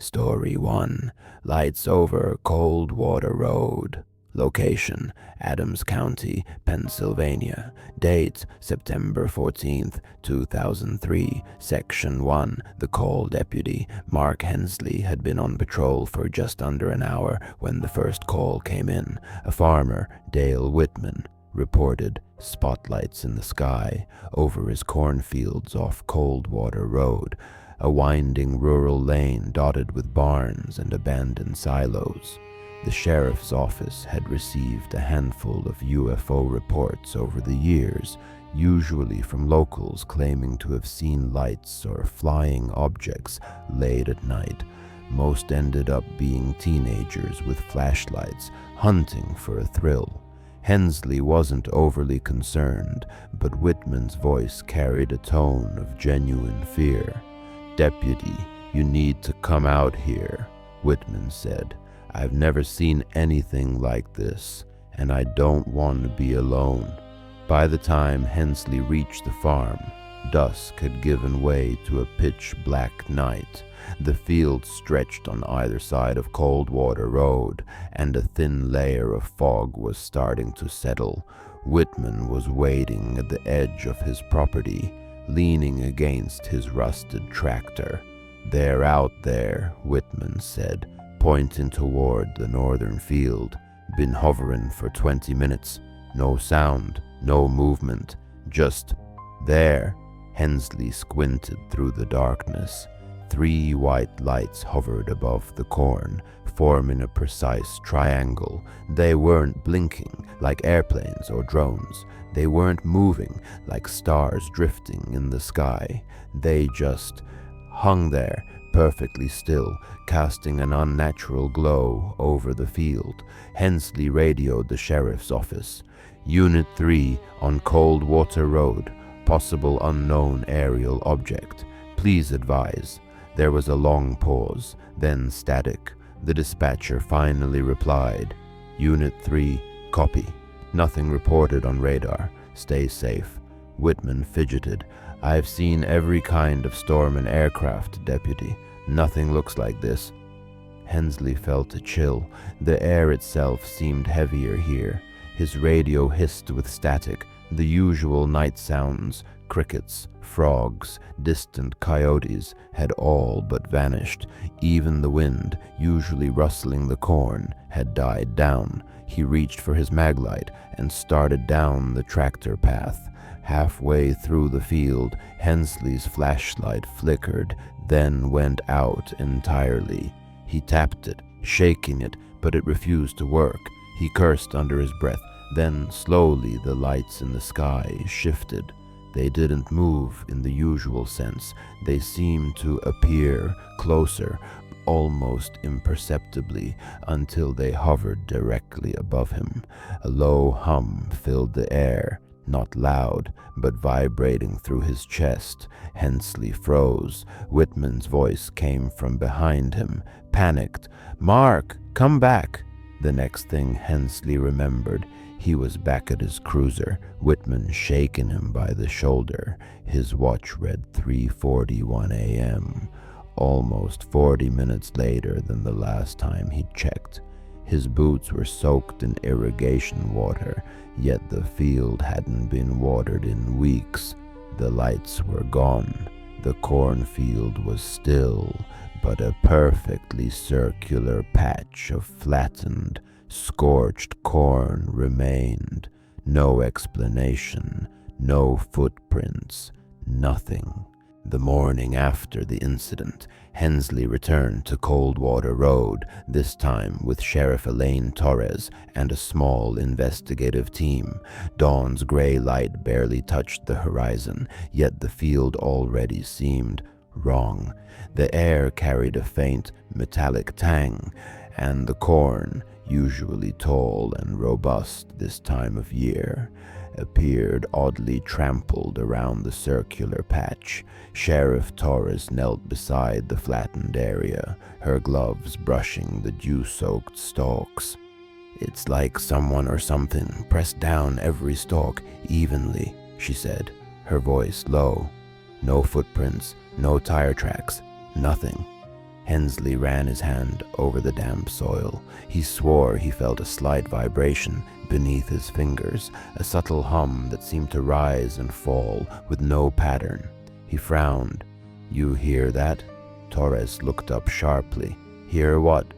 Story 1. Lights over Coldwater Road. Location: Adams County, Pennsylvania. Date: September 14th, 2003. Section 1. The call deputy, Mark Hensley, had been on patrol for just under an hour when the first call came in. A farmer, Dale Whitman, reported spotlights in the sky over his cornfields off Coldwater Road, a winding rural lane dotted with barns and abandoned silos. The sheriff's office had received a handful of UFO reports over the years, usually from locals claiming to have seen lights or flying objects late at night. Most ended up being teenagers with flashlights hunting for a thrill. Hensley wasn't overly concerned, but Whitman's voice carried a tone of genuine fear. "Deputy, you need to come out here," Whitman said. "I've never seen anything like this, and I don't want to be alone." By the time Hensley reached the farm, dusk had given way to a pitch-black night. The fields stretched on either side of Coldwater Road, and a thin layer of fog was starting to settle. Whitman was waiting at the edge of his property, leaning against his rusted tractor. "They're out there," Whitman said, pointing toward the northern field. "Been hovering for 20 minutes. No sound, no movement, just there." Hensley squinted through the darkness. 3 white lights hovered above the corn, forming a precise triangle. They weren't blinking like airplanes or drones. They weren't moving like stars drifting in the sky. They just hung there, perfectly still, casting an unnatural glow over the field. Hensley radioed the sheriff's office. "Unit 3 on Coldwater Road. Possible unknown aerial object. Please advise." There was a long pause, then static. The dispatcher finally replied, "Unit 3, copy. Nothing reported on radar. Stay safe." Whitman fidgeted. "I've seen every kind of storm and aircraft, Deputy. Nothing looks like this." Hensley felt a chill. The air itself seemed heavier here. His radio hissed with static, the usual night sounds. Crickets, frogs, distant coyotes had all but vanished. Even the wind, usually rustling the corn, had died down. He reached for his maglite and started down the tractor path. Halfway through the field, Hensley's flashlight flickered, then went out entirely. He tapped it, shaking it, but it refused to work. He cursed under his breath. Then slowly the lights in the sky shifted. They didn't move in the usual sense. They seemed to appear closer, almost imperceptibly, until they hovered directly above him. A low hum filled the air, not loud, but vibrating through his chest. Hensley froze. Whitman's voice came from behind him, panicked. "Mark, come back!" The next thing Hensley remembered, he was back at his cruiser, Whitman shaking him by the shoulder. His watch read 3:41 a.m., almost 40 minutes later than the last time he'd checked. His boots were soaked in irrigation water, yet the field hadn't been watered in weeks. The lights were gone. The cornfield was still, but a perfectly circular patch of flattened, scorched corn remained. No explanation, no footprints, nothing. The morning after the incident, Hensley returned to Coldwater Road, this time with Sheriff Elaine Torres and a small investigative team. Dawn's gray light barely touched the horizon, yet the field already seemed wrong. The air carried a faint, metallic tang, and the corn, usually tall and robust this time of year, appeared oddly trampled around the circular patch. Sheriff Torres knelt beside the flattened area, her gloves brushing the dew-soaked stalks. "It's like someone or something pressed down every stalk evenly," she said, her voice low. "No footprints, no tire tracks, nothing." Hensley ran his hand over the damp soil. He swore he felt a slight vibration beneath his fingers, a subtle hum that seemed to rise and fall with no pattern. He frowned. "You hear that?" Torres looked up sharply. "Hear what?"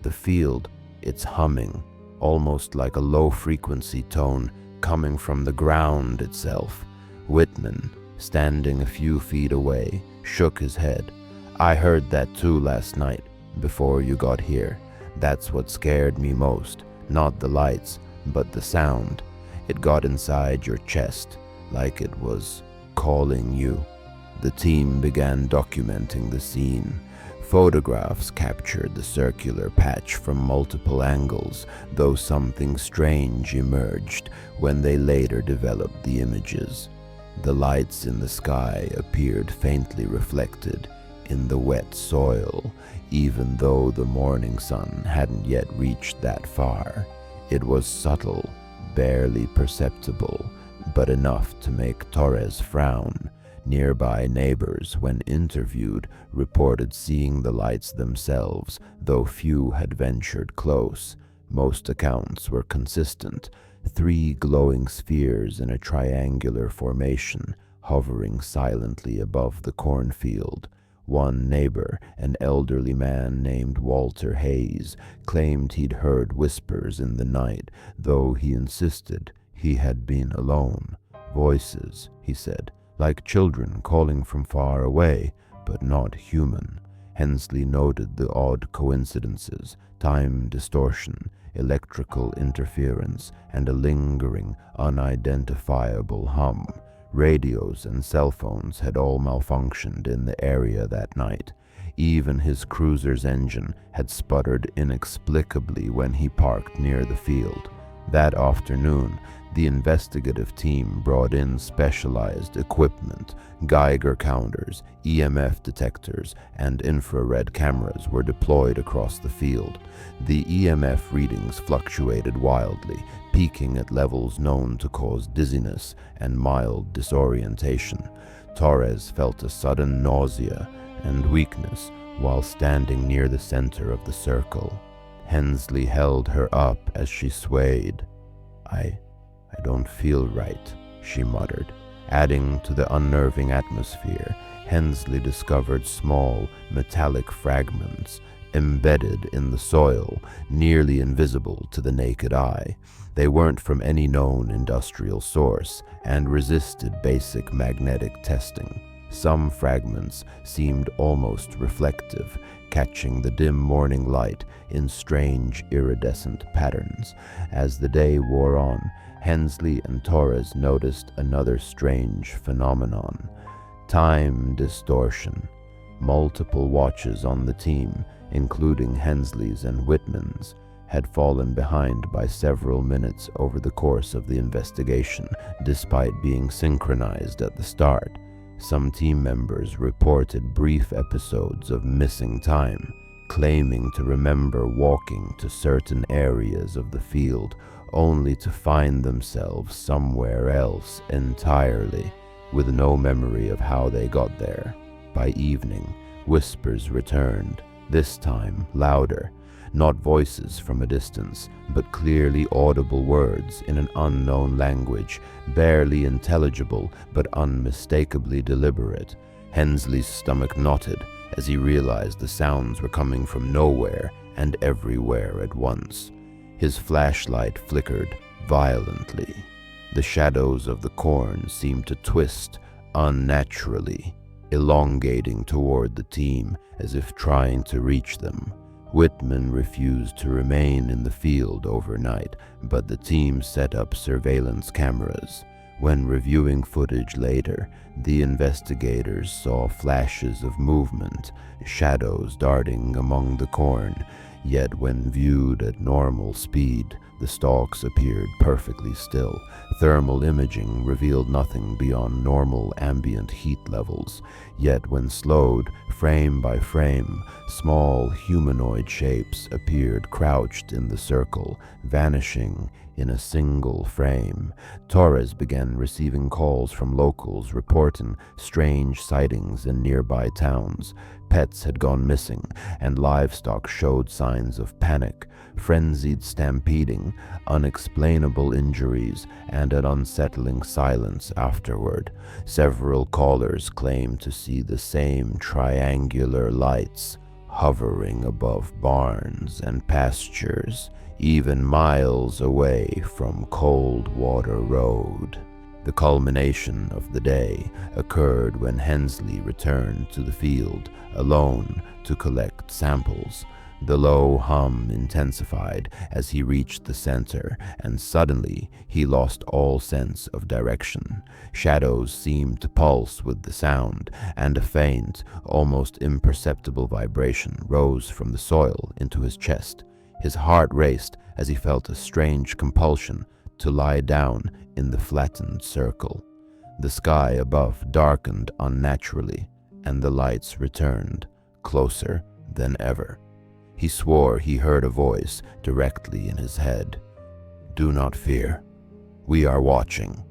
"The field. It's humming, almost like a low-frequency tone coming from the ground itself." Whitman, standing a few feet away, shook his head. "I heard that too last night, before you got here. That's what scared me most. Not the lights, but the sound. It got inside your chest, like it was calling you." The team began documenting the scene. Photographs captured the circular patch from multiple angles, though something strange emerged when they later developed the images. The lights in the sky appeared faintly reflected in the wet soil, even though the morning sun hadn't yet reached that far. It was subtle, barely perceptible, but enough to make Torres frown. Nearby neighbors, when interviewed, reported seeing the lights themselves, though few had ventured close. Most accounts were consistent: 3 glowing spheres in a triangular formation, hovering silently above the cornfield. One neighbor, an elderly man named Walter Hayes, claimed he'd heard whispers in the night, though he insisted he had been alone. "Voices," he said, "like children calling from far away, but not human." Hensley noted the odd coincidences: time distortion, electrical interference, and a lingering, unidentifiable hum. Radios and cell phones had all malfunctioned in the area that night. Even his cruiser's engine had sputtered inexplicably when he parked near the field. That afternoon, the investigative team brought in specialized equipment. Geiger counters, EMF detectors, and infrared cameras were deployed across the field. The EMF readings fluctuated wildly, peaking at levels known to cause dizziness and mild disorientation. Torres felt a sudden nausea and weakness while standing near the center of the circle. Hensley held her up as she swayed. I don't feel right," she muttered. Adding to the unnerving atmosphere, Hensley discovered small, metallic fragments embedded in the soil, nearly invisible to the naked eye. They weren't from any known industrial source and resisted basic magnetic testing. Some fragments seemed almost reflective, catching the dim morning light in strange iridescent patterns. As the day wore on, Hensley and Torres noticed another strange phenomenon: time distortion. Multiple watches on the team, including Hensley's and Whitman's, had fallen behind by several minutes over the course of the investigation, despite being synchronized at the start. Some team members reported brief episodes of missing time, claiming to remember walking to certain areas of the field only to find themselves somewhere else entirely, with no memory of how they got there. By evening, whispers returned, this time louder. Not voices from a distance, but clearly audible words in an unknown language, barely intelligible but unmistakably deliberate. Hensley's stomach knotted as he realized the sounds were coming from nowhere and everywhere at once. His flashlight flickered violently. The shadows of the corn seemed to twist unnaturally, elongating toward the team as if trying to reach them. Whitman refused to remain in the field overnight, but the team set up surveillance cameras. When reviewing footage later, the investigators saw flashes of movement, shadows darting among the corn, yet when viewed at normal speed, the stalks appeared perfectly still. Thermal imaging revealed nothing beyond normal ambient heat levels, yet when slowed, frame by frame, small humanoid shapes appeared crouched in the circle, vanishing in a single frame. Torres began receiving calls from locals reporting strange sightings in nearby towns. Pets had gone missing, and livestock showed signs of panic, frenzied stampeding, unexplainable injuries, and an unsettling silence afterward. Several callers claimed to see the same triangular lights hovering above barns and pastures, even miles away from Coldwater Road. The culmination of the day occurred when Hensley returned to the field alone to collect samples. The low hum intensified as he reached the center, and suddenly he lost all sense of direction. Shadows seemed to pulse with the sound, and a faint, almost imperceptible vibration rose from the soil into his chest. His heart raced as he felt a strange compulsion to lie down in the flattened circle. The sky above darkened unnaturally, and the lights returned, closer than ever. He swore he heard a voice directly in his head. "Do not fear. We are watching."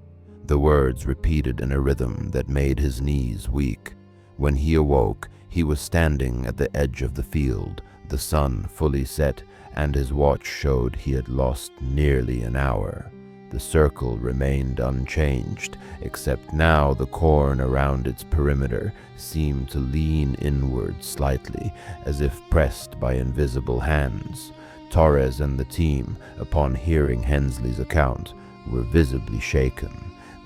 The words repeated in a rhythm that made his knees weak. When he awoke, he was standing at the edge of the field, the sun fully set, and his watch showed he had lost nearly an hour. The circle remained unchanged, except now the corn around its perimeter seemed to lean inward slightly, as if pressed by invisible hands. Torres and the team, upon hearing Hensley's account, were visibly shaken.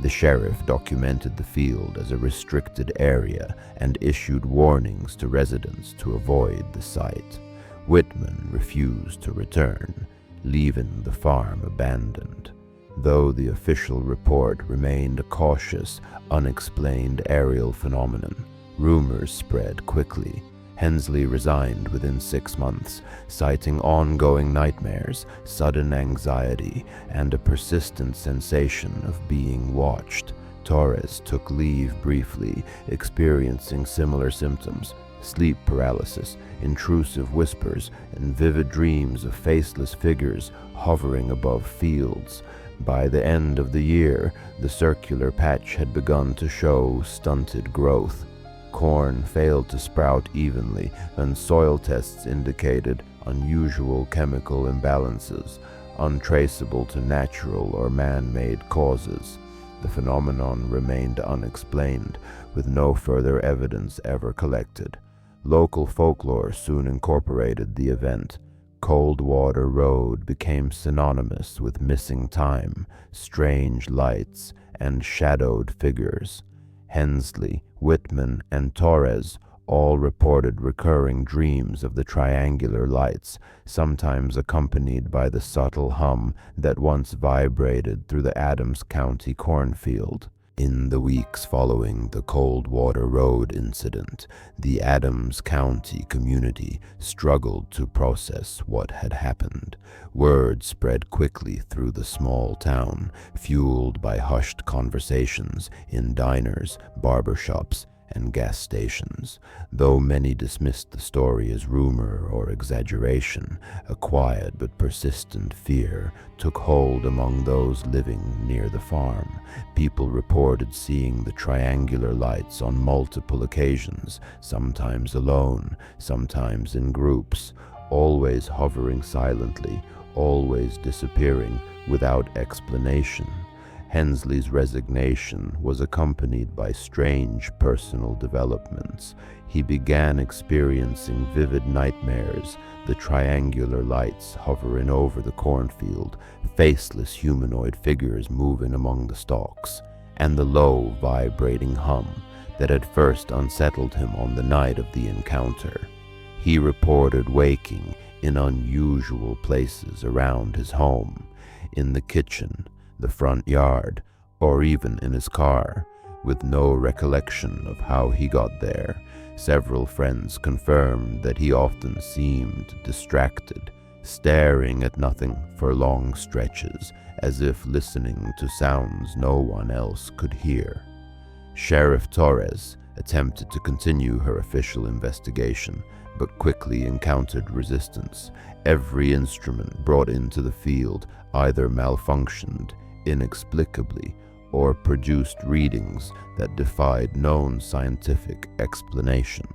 The sheriff documented the field as a restricted area and issued warnings to residents to avoid the site. Whitman refused to return, leaving the farm abandoned. Though the official report remained a cautious, unexplained aerial phenomenon, rumors spread quickly. Hensley resigned within 6 months, citing ongoing nightmares, sudden anxiety, and a persistent sensation of being watched. Torres took leave briefly, experiencing similar symptoms: sleep paralysis, intrusive whispers, and vivid dreams of faceless figures hovering above fields. By the end of the year, the circular patch had begun to show stunted growth. Corn failed to sprout evenly, and soil tests indicated unusual chemical imbalances, untraceable to natural or man-made causes. The phenomenon remained unexplained, with no further evidence ever collected. Local folklore soon incorporated the event. Coldwater Road became synonymous with missing time, strange lights, and shadowed figures. Hensley, Whitman, and Torres all reported recurring dreams of the triangular lights, sometimes accompanied by the subtle hum that once vibrated through the Adams County cornfield. In the weeks following the Coldwater Road incident, the Adams County community struggled to process what had happened. Word spread quickly through the small town, fueled by hushed conversations in diners, barbershops, and gas stations. Though many dismissed the story as rumor or exaggeration, a quiet but persistent fear took hold among those living near the farm. People reported seeing the triangular lights on multiple occasions, sometimes alone, sometimes in groups, always hovering silently, always disappearing without explanation. Hensley's resignation was accompanied by strange personal developments. He began experiencing vivid nightmares, the triangular lights hovering over the cornfield, faceless humanoid figures moving among the stalks, and the low, vibrating hum that had first unsettled him on the night of the encounter. He reported waking in unusual places around his home, in the kitchen, the front yard, or even in his car, with no recollection of how he got there. Several friends confirmed that he often seemed distracted, staring at nothing for long stretches, as if listening to sounds no one else could hear. Sheriff Torres attempted to continue her official investigation, but quickly encountered resistance. Every instrument brought into the field either malfunctioned inexplicably or produced readings that defied known scientific explanation.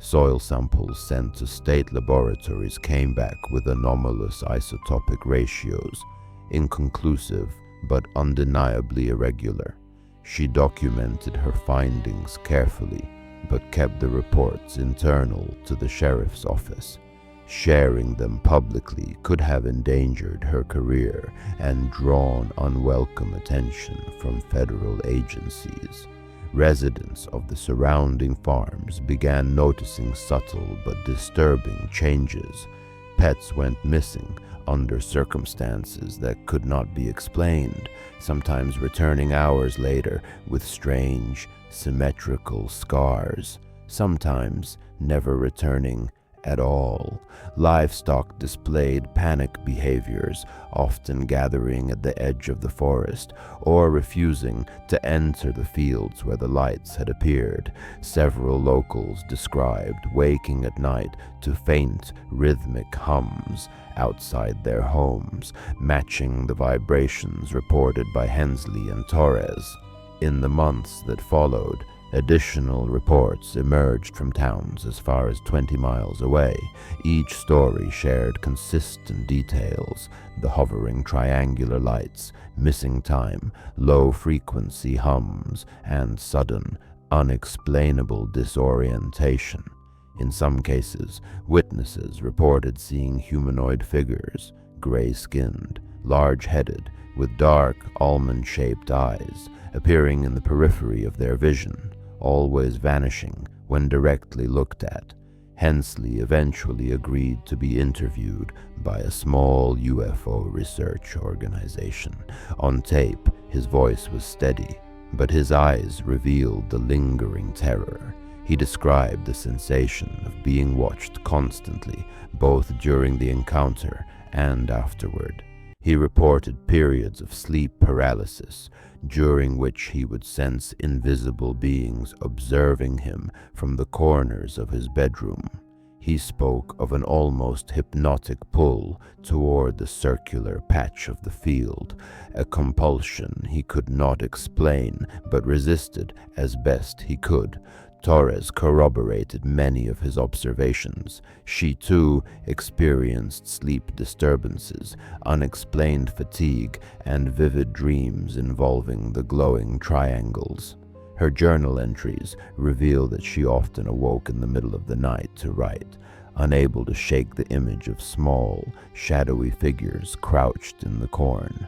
Soil samples sent to state laboratories came back with anomalous isotopic ratios, inconclusive but undeniably irregular. She documented her findings carefully, but kept the reports internal to the sheriff's office. Sharing them publicly could have endangered her career and drawn unwelcome attention from federal agencies. Residents of the surrounding farms began noticing subtle but disturbing changes. Pets went missing under circumstances that could not be explained, sometimes returning hours later with strange, symmetrical scars, sometimes never returning at all. Livestock displayed panic behaviors, often gathering at the edge of the forest or refusing to enter the fields where the lights had appeared. Several locals described waking at night to faint, rhythmic hums outside their homes, matching the vibrations reported by Hensley and Torres. In the months that followed, additional reports emerged from towns as far as 20 miles away. Each story shared consistent details: the hovering triangular lights, missing time, low-frequency hums, and sudden, unexplainable disorientation. In some cases, witnesses reported seeing humanoid figures, gray-skinned, large-headed, with dark, almond-shaped eyes, appearing in the periphery of their vision, always vanishing when directly looked at. Hensley eventually agreed to be interviewed by a small UFO research organization. On tape, his voice was steady, but his eyes revealed the lingering terror. He described the sensation of being watched constantly, both during the encounter and afterward. He reported periods of sleep paralysis, during which he would sense invisible beings observing him from the corners of his bedroom. He spoke of an almost hypnotic pull toward the circular patch of the field, a compulsion he could not explain but resisted as best he could. Torres corroborated many of his observations. She too experienced sleep disturbances, unexplained fatigue, and vivid dreams involving the glowing triangles. Her journal entries reveal that she often awoke in the middle of the night to write, unable to shake the image of small, shadowy figures crouched in the corn.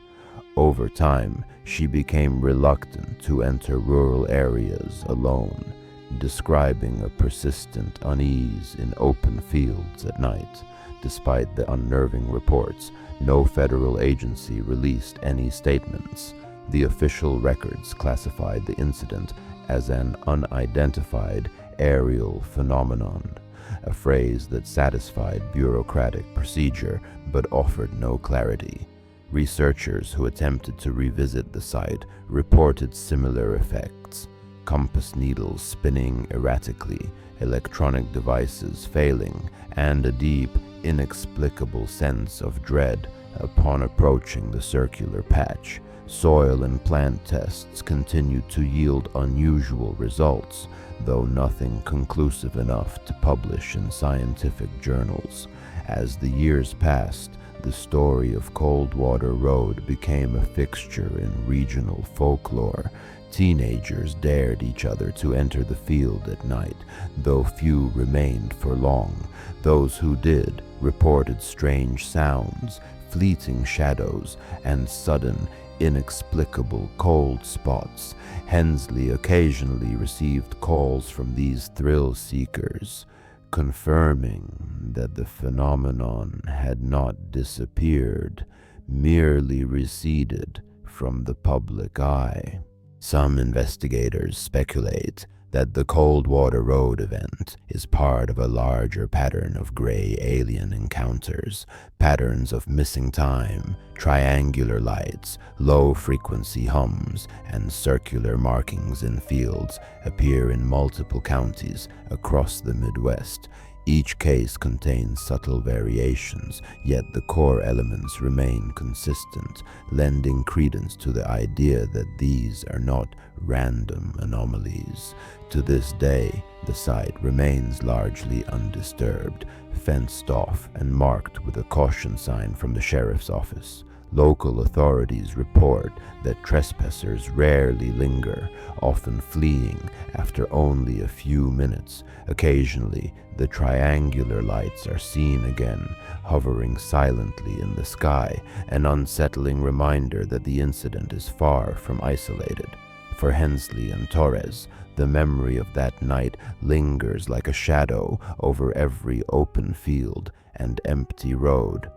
Over time, she became reluctant to enter rural areas alone, describing a persistent unease in open fields at night. Despite the unnerving reports, no federal agency released any statements. The official records classified the incident as an unidentified aerial phenomenon, a phrase that satisfied bureaucratic procedure but offered no clarity. Researchers who attempted to revisit the site reported similar effects: compass needles spinning erratically, electronic devices failing, and a deep, inexplicable sense of dread upon approaching the circular patch. Soil and plant tests continued to yield unusual results, though nothing conclusive enough to publish in scientific journals. As the years passed, the story of Coldwater Road became a fixture in regional folklore. Teenagers dared each other to enter the field at night, though few remained for long. Those who did reported strange sounds, fleeting shadows, and sudden, inexplicable cold spots. Hensley occasionally received calls from these thrill seekers, confirming that the phenomenon had not disappeared, merely receded from the public eye. Some investigators speculate that the Coldwater Road event is part of a larger pattern of gray alien encounters. Patterns of missing time, triangular lights, low-frequency hums, and circular markings in fields appear in multiple counties across the Midwest. Each case contains subtle variations, yet the core elements remain consistent, lending credence to the idea that these are not random anomalies. To this day, the site remains largely undisturbed, fenced off and marked with a caution sign from the sheriff's office. Local authorities report that trespassers rarely linger, often fleeing after only a few minutes. Occasionally, the triangular lights are seen again, hovering silently in the sky, an unsettling reminder that the incident is far from isolated. For Hensley and Torres, the memory of that night lingers like a shadow over every open field and empty road.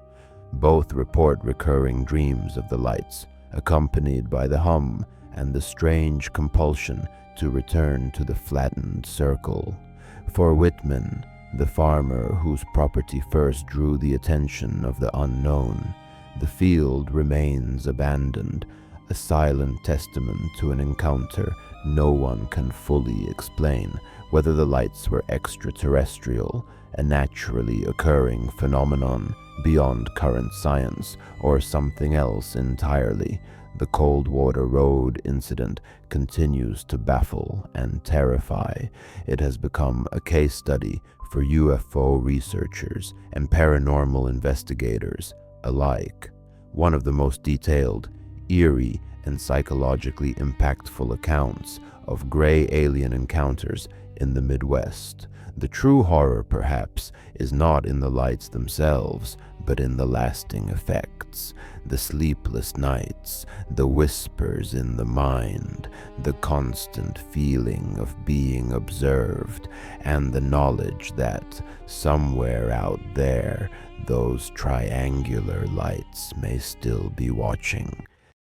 Both report recurring dreams of the lights, accompanied by the hum and the strange compulsion to return to the flattened circle. For Whitman, the farmer whose property first drew the attention of the unknown, the field remains abandoned, a silent testament to an encounter no one can fully explain. Whether the lights were extraterrestrial, a naturally occurring phenomenon beyond current science, or something else entirely, the Coldwater Road incident continues to baffle and terrify. It has become a case study for UFO researchers and paranormal investigators alike. One of the most detailed, eerie, and psychologically impactful accounts of gray alien encounters in the Midwest. The true horror, perhaps, is not in the lights themselves, but in the lasting effects, the sleepless nights, the whispers in the mind, the constant feeling of being observed, and the knowledge that, somewhere out there, those triangular lights may still be watching.